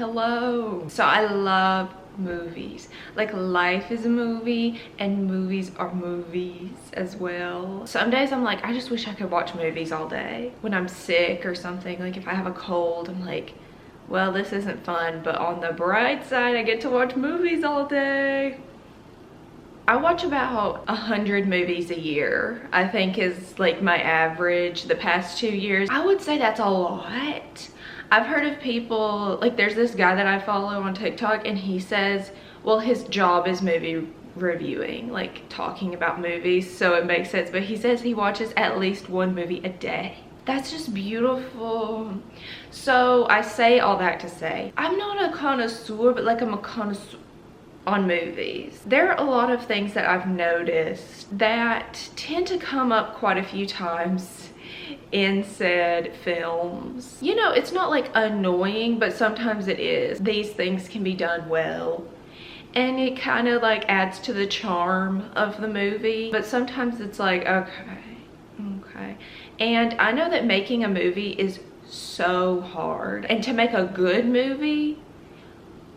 Hello. So I love movies. Like, life is a movie and movies are movies as well. Some days I'm like, I just wish I could watch movies all day. When I'm sick or something, like if I have a cold, I'm like, well, this isn't fun, but on the bright side, I get to watch movies all day. I watch about 100 movies a year, I think is like my average the past 2 years. I would say that's a lot. I've heard of people, like there's this guy that I follow on TikTok and he says, well, his job is movie reviewing, like talking about movies, so it makes sense, but he says he watches at least 1 movie a day. That's just beautiful. So I say all that to say, I'm not a connoisseur, but like I'm a connoisseur on movies. There are a lot of things that I've noticed that tend to come up quite a few times in said films. You know, it's not like annoying, but sometimes it is. These things can be done well and it kind of like adds to the charm of the movie, but sometimes it's like, okay. And I know that making a movie is so hard, and to make a good movie,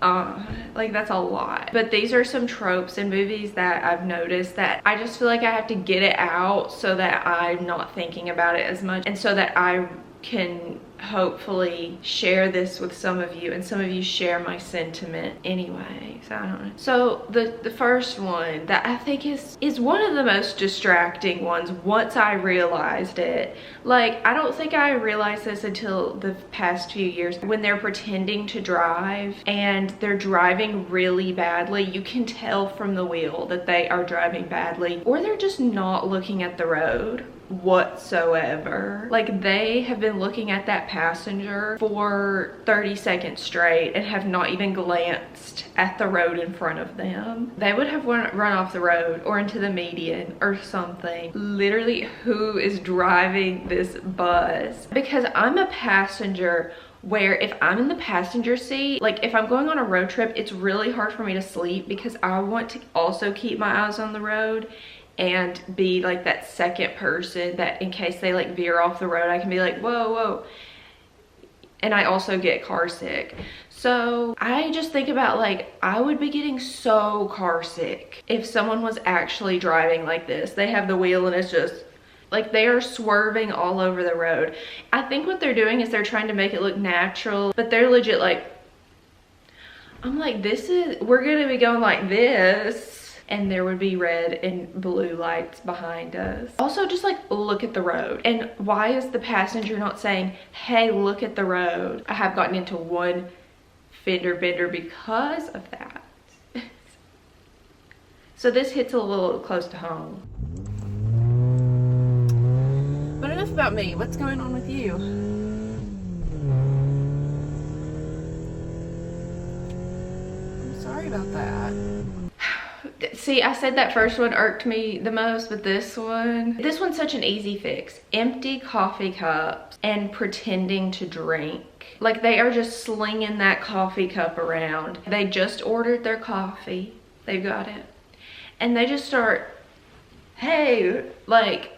like that's a lot. But these are some tropes in movies that I've noticed that I just feel like I have to get it out so that I'm not thinking about it as much, and so that I can hopefully share this with some of you, and some of you share my sentiment anyway. So I don't know. So the first one that I think is one of the most distracting ones once I realized it. Like, I don't think I realized this until the past few years. When they're pretending to drive and they're driving really badly, you can tell from the wheel that they are driving badly, or they're just not looking at the road whatsoever. Like, they have been looking at that passenger for 30 seconds straight and have not even glanced at the road in front of them. They would have run off the road or into the median or something. Literally, who is driving this bus? Because I'm a passenger, where if I'm in the passenger seat, like if I'm going on a road trip, it's really hard for me to sleep because I want to also keep my eyes on the road and be like that second person that in case they like veer off the road, I can be like, whoa. And I also get car sick. So I just think about, like, I would be getting so car sick if someone was actually driving like this. They have the wheel and it's just like they are swerving all over the road. I think what they're doing is they're trying to make it look natural, but they're legit like, I'm like, we're gonna be going like this. And there would be red and blue lights behind us. Also, just like look at the road. And why is the passenger not saying, hey, look at the road? I have gotten into one fender bender because of that. So this hits a little close to home. But enough about me. What's going on with you? I'm sorry about that. See, I said that first one irked me the most, but this one's such an easy fix. Empty coffee cups and pretending to drink. Like, they are just slinging that coffee cup around. They just ordered their coffee. They've got it. And they just start, hey, like,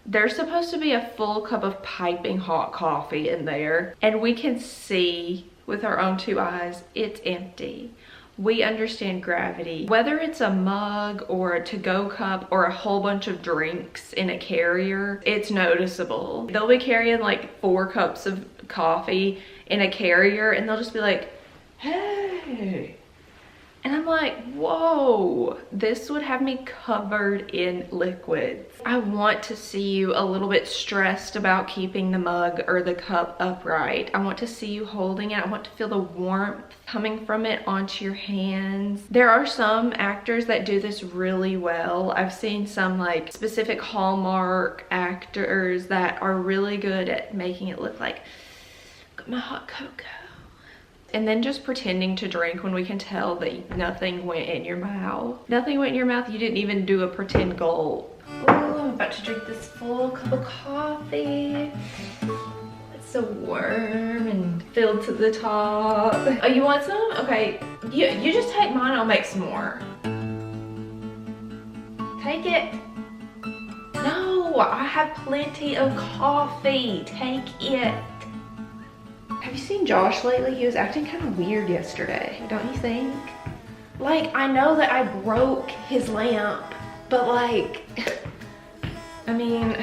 there's supposed to be a full cup of piping hot coffee in there. And we can see with our own 2 eyes, it's empty. We understand gravity. Whether it's a mug or a to-go cup or a whole bunch of drinks in a carrier, it's noticeable. They'll be carrying like 4 cups of coffee in a carrier and they'll just be like, hey. And I'm like, whoa, this would have me covered in liquids. I want to see you a little bit stressed about keeping the mug or the cup upright. I want to see you holding it. I want to feel the warmth coming from it onto your hands. There are some actors that do this really well. I've seen some like specific Hallmark actors that are really good at making it look like, got my hot cocoa. And then just pretending to drink when we can tell that nothing went in your mouth. Nothing went in your mouth. You didn't even do a pretend gulp. Oh, I'm about to drink this full cup of coffee. It's so warm and filled to the top. Oh, you want some? Okay, you just take mine. I'll make some more. Take it. No, I have plenty of coffee. Take it. Have you seen Josh lately? He was acting kind of weird yesterday, don't you think? Like, I know that I broke his lamp, but like, I mean,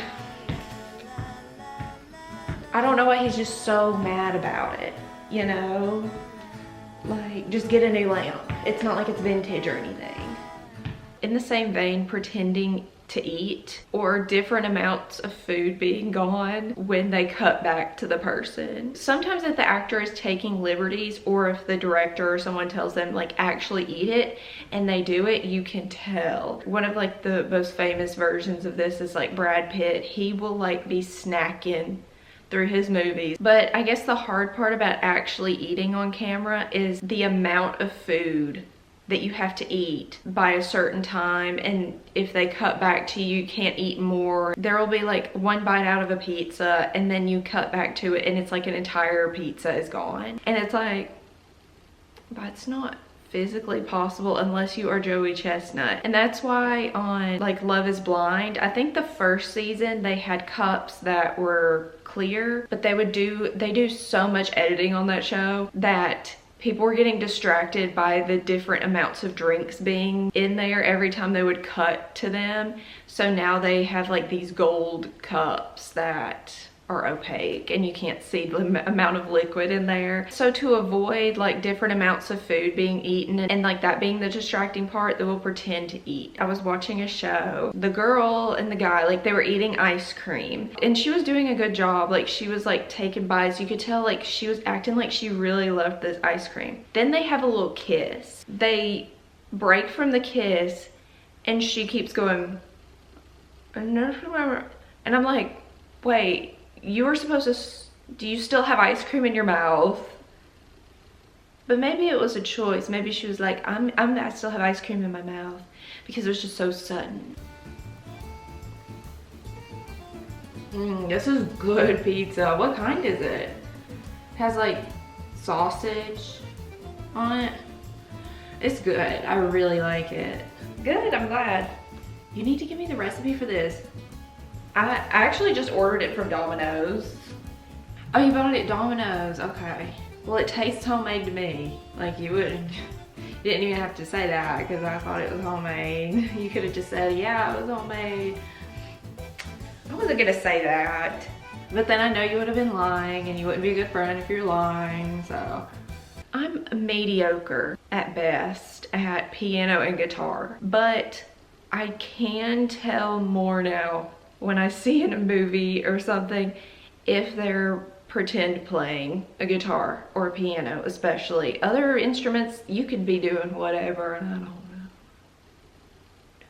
I don't know why he's just so mad about it, you know? Like, just get a new lamp. It's not like it's vintage or anything. In the same vein, pretending to eat or different amounts of food being gone when they cut back to the person. Sometimes if the actor is taking liberties, or if the director or someone tells them like actually eat it and they do it, you can tell. One of like the most famous versions of this is like Brad Pitt. He will like be snacking through his movies. But I guess the hard part about actually eating on camera is the amount of food that you have to eat by a certain time, and if they cut back to you can't eat more. There will be like one bite out of a pizza and then you cut back to it and it's like an entire pizza is gone, and it's like, that's not physically possible unless you are Joey Chestnut. And that's why on like Love is Blind, I think the first season they had cups that were clear, but they do so much editing on that show that people were getting distracted by the different amounts of drinks being in there every time they would cut to them. So now they have like these gold cups that are opaque and you can't see the amount of liquid in there. So to avoid like different amounts of food being eaten and like that being the distracting part, they will pretend to eat. I was watching a show. The girl and the guy, like they were eating ice cream and she was doing a good job. Like she was like taking bites. You could tell like she was acting like she really loved this ice cream. Then they have a little kiss. They break from the kiss and she keeps going, and I'm like, wait, you were supposed to, do you still have ice cream in your mouth? But maybe it was a choice. Maybe she was like, I still have ice cream in my mouth, because it was just so sudden. This is good pizza. What kind is it? It has like sausage on it. It's good. I really like it. Good, I'm glad. You need to give me the recipe for this. I actually just ordered it from Domino's. Oh, you bought it at Domino's, okay. Well, it tastes homemade to me. Like you didn't even have to say that because I thought it was homemade. You could have just said, yeah, it was homemade. I wasn't gonna say that. But then I know you would have been lying and you wouldn't be a good friend if you're lying, so. I'm mediocre at best at piano and guitar, but I can tell more now when I see in a movie or something if they're pretend playing a guitar or a piano. Especially other instruments, you could be doing whatever and I don't know.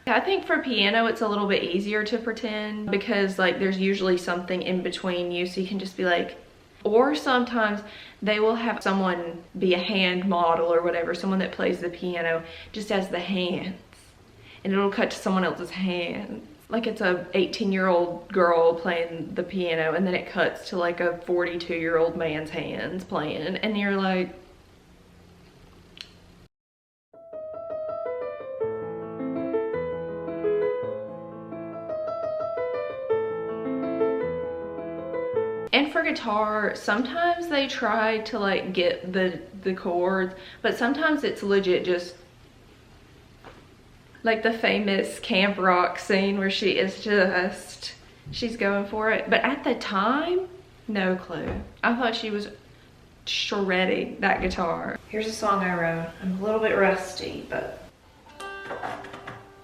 I think for piano it's a little bit easier to pretend because like there's usually something in between you, so you can just be like, or sometimes they will have someone be a hand model or whatever, someone that plays the piano just as the hands, and it'll cut to someone else's hands. Like it's a 18-year-old girl playing the piano and then it cuts to like a 42-year-old man's hands playing, and you're like, and for guitar, sometimes they try to like get the chords, but sometimes it's legit just like the famous Camp Rock scene where she is just, she's going for it. But at the time, no clue. I thought she was shredding that guitar. Here's a song I wrote. I'm a little bit rusty, but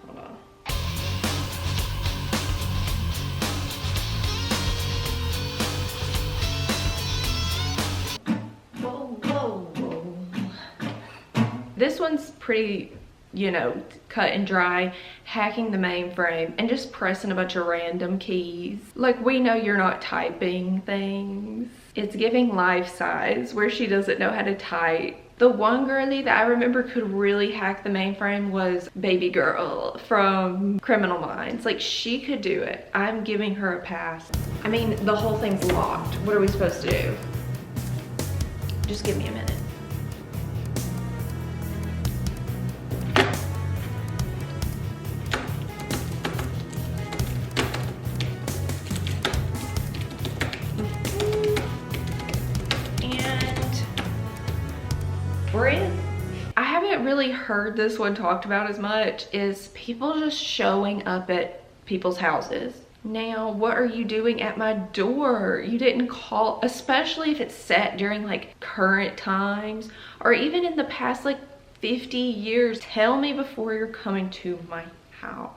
hold on. Whoa, whoa, whoa. This one's pretty, you know, cut and dry, hacking the mainframe and just pressing a bunch of random keys. Like, we know you're not typing things. It's giving Life Size, where she doesn't know how to type. The one girlie that I remember could really hack the mainframe was Baby Girl from Criminal Minds. Like, she could do it. I'm giving her a pass. I mean, the whole thing's locked. What are we supposed to do? Just give me a minute. And Bread. I haven't really heard this one talked about as much, is people just showing up at people's houses. Now, what are you doing at my door? You didn't call, especially if it's set during like current times or even in the past like 50 years. Tell me before you're coming to my house.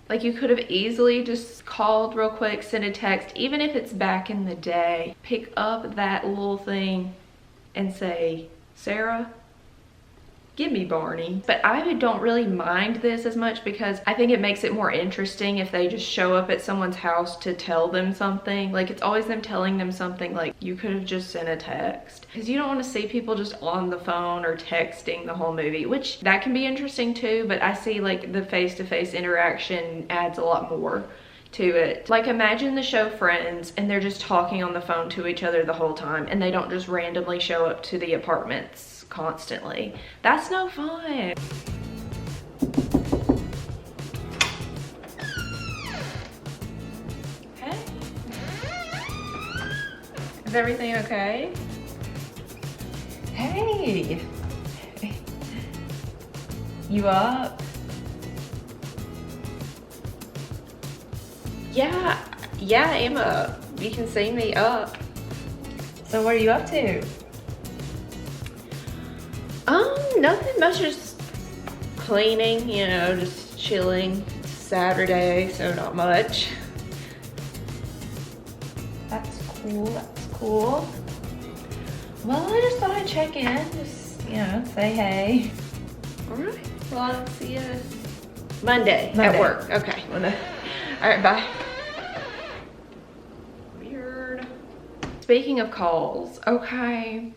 Like, you could have easily just called real quick, sent a text, even if it's back in the day. Pick up that little thing and say, Sarah, give me Barney. But I don't really mind this as much because I think it makes it more interesting if they just show up at someone's house to tell them something. Like, it's always them telling them something. Like, you could have just sent a text, because you don't want to see people just on the phone or texting the whole movie, which that can be interesting too, but I see like the face-to-face interaction adds a lot more to it. Like, imagine the show Friends and they're just talking on the phone to each other the whole time and they don't just randomly show up to the apartments constantly. That's no fun. Hey, is everything okay? Hey, you up? Yeah, I am up. You can see me up. So what are you up to? Nothing much, just cleaning, you know, just chilling. It's Saturday, so not much. That's cool. Well, I just thought I'd check in, just, you know, say hey. All right, well, I'll see you Monday at work. Okay. All right, bye. Weird. Speaking of calls, okay.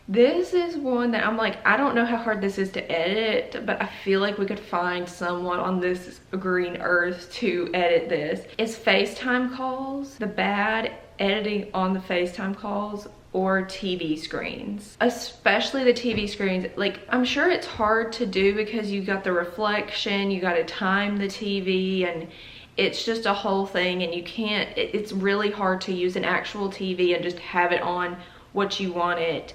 This is one that I'm like, I don't know how hard this is to edit, but I feel like we could find someone on this green earth to edit this. It's FaceTime calls, the bad editing on the FaceTime calls, or TV screens. Especially the TV screens. Like, I'm sure it's hard to do because you got the reflection, you got to time the TV, and it's just a whole thing, and you can't, it's really hard to use an actual TV and just have it on what you want it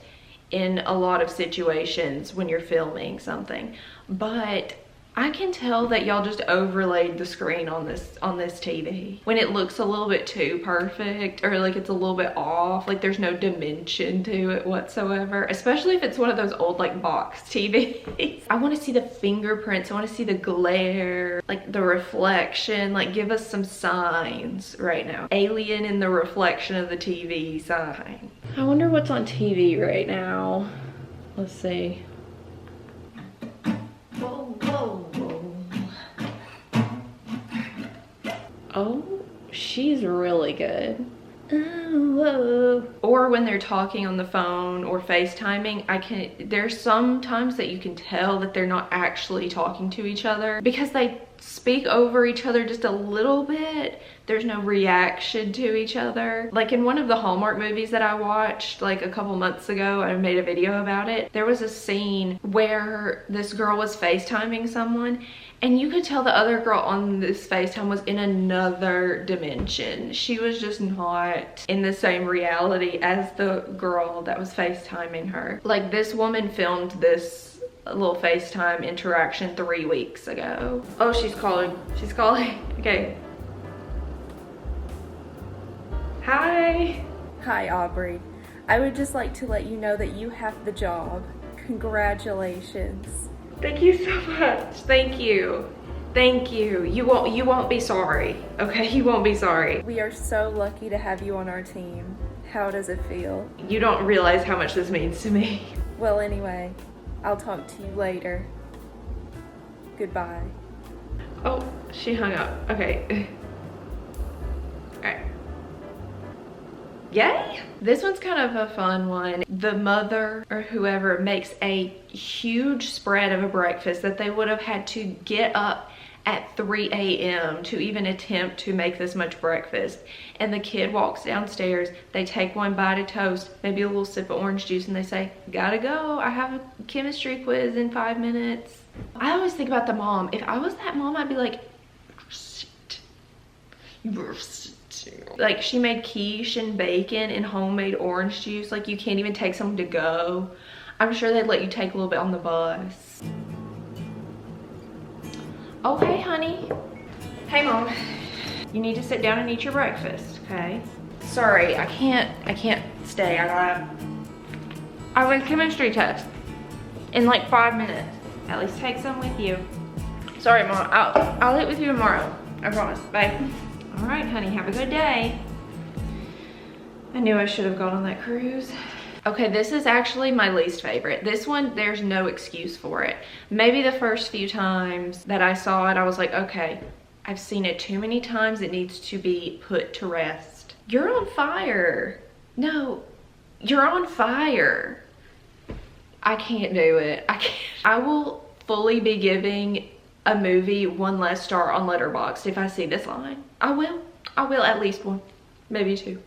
in a lot of situations when you're filming something. But I can tell that y'all just overlaid the screen on this TV. When it looks a little bit too perfect, or like it's a little bit off, like there's no dimension to it whatsoever, especially if it's one of those old like box TVs. I want to see the fingerprints, I want to see the glare, like the reflection, like give us some signs right now. Alien in the reflection of the TV sign. I wonder what's on TV right now. Let's see. Oh, she's really good. Oh, or when they're talking on the phone or FaceTiming, there's sometimes that you can tell that they're not actually talking to each other because they speak over each other just a little bit. There's no reaction to each other. Like in one of the Hallmark movies that I watched like a couple months ago, I made a video about it. There was a scene where this girl was FaceTiming someone and you could tell the other girl on this FaceTime was in another dimension. She was just not in the same reality as the girl that was FaceTiming her. Like, this woman filmed this little FaceTime interaction 3 weeks ago. Oh, she's calling. She's calling. Okay. Hi. Hi, Aubrey. I would just like to let you know that you have the job. Congratulations. Thank you so much. Thank you. Thank you. You won't be sorry. Okay, you won't be sorry. We are so lucky to have you on our team. How does it feel? You don't realize how much this means to me. Well, anyway, I'll talk to you later. Goodbye. Oh, she hung up. Okay. All right. Yay! This one's kind of a fun one. The mother or whoever makes a huge spread of a breakfast that they would have had to get up at 3 a.m. to even attempt to make this much breakfast. And the kid walks downstairs, they take one bite of toast, maybe a little sip of orange juice, and they say, gotta go, I have a chemistry quiz in 5 minutes. I always think about the mom. If I was that mom, I'd be like, like, she made quiche and bacon and homemade orange juice. Like, you can't even take someone to go. I'm sure they'd let you take a little bit on the bus. Oh, hey, honey. Hey, Mom. You need to sit down and eat your breakfast, okay? Sorry, I can't stay. I have a chemistry test in like 5 minutes. At least take some with you. Sorry, Mom. I'll eat with you tomorrow. I promise. Bye. All right, honey. Have a good day. I knew I should have gone on that cruise. Okay, this is actually my least favorite. This one, there's no excuse for it. Maybe the first few times that I saw it, I was like, okay, I've seen it too many times. It needs to be put to rest. You're on fire. No, you're on fire. I can't do it. I can't. I will fully be giving a movie 1 less star on Letterboxd if I see this line. I will at least 1, maybe 2.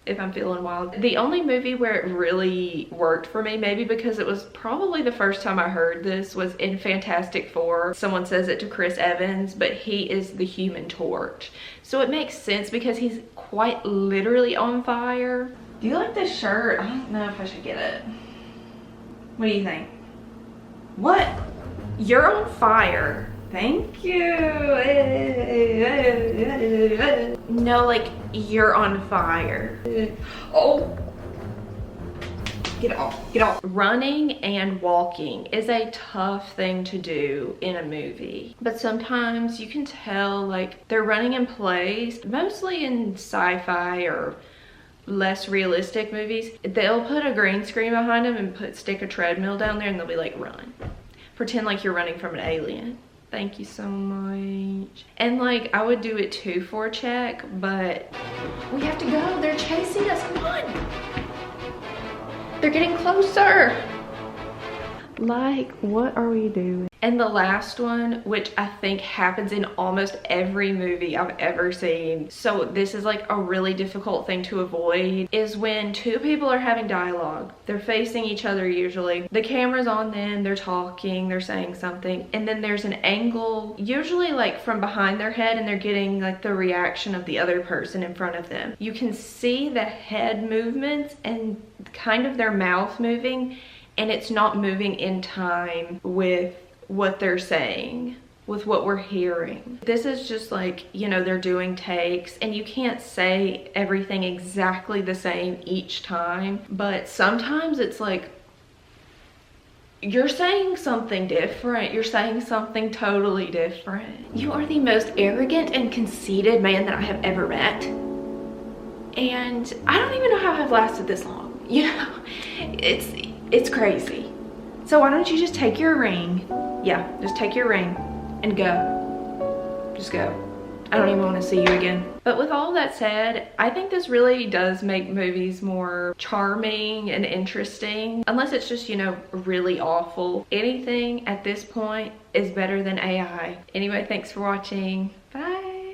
If I'm feeling wild. The only movie where it really worked for me, maybe because it was probably the first time I heard this, was in Fantastic Four. Someone says it to Chris Evans, but he is the Human Torch. So it makes sense because he's quite literally on fire. Do you like this shirt? I don't know if I should get it. What do you think? What? You're on fire. Thank you. No, like, you're on fire. Oh. Get off, get off. Running and walking is a tough thing to do in a movie. But sometimes you can tell, like, they're running in place, mostly in sci-fi or less realistic movies. They'll put a green screen behind them and stick a treadmill down there and they'll be like, run. Pretend like you're running from an alien. Thank you so much. And like, I would do it too for a check, but we have to go. They're chasing us. Come on. They're getting closer. Like, what are we doing? And the last one, which I think happens in almost every movie I've ever seen, so this is like a really difficult thing to avoid, is when 2 people are having dialogue. They're facing each other usually. The camera's on them, they're talking, they're saying something, and then there's an angle, usually like from behind their head, and they're getting like the reaction of the other person in front of them. You can see the head movements and kind of their mouth moving, and it's not moving in time with what they're saying, with what we're hearing. This is just like, you know, they're doing takes and you can't say everything exactly the same each time, but sometimes it's like, you're saying something different. You're saying something totally different. You are the most arrogant and conceited man that I have ever met. And I don't even know how I've lasted this long. You know, it's crazy. So why don't you just take your ring? Yeah, just take your ring and go. Just go. I don't even want to see you again. But with all that said, I think this really does make movies more charming and interesting. Unless it's just, you know, really awful. Anything at this point is better than AI. Anyway, thanks for watching. Bye.